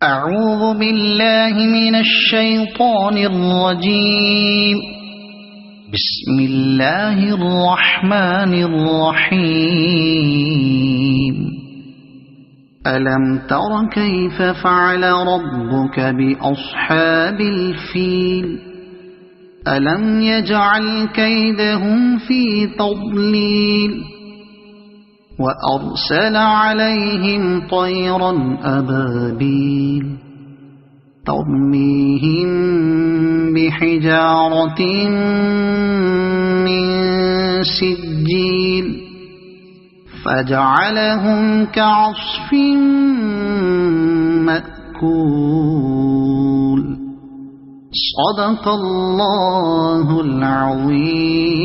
أعوذ بالله من الشيطان الرجيم. بسم الله الرحمن الرحيم. ألم تر كيف فعل ربك بأصحاب الفيل؟ ألم يجعل كيدهم في تضليل وأرسل عليهم طيرا أبابيل ترميهم بحجارة من سجيل فجعلهم كعصف مأكول. صدق الله العظيم.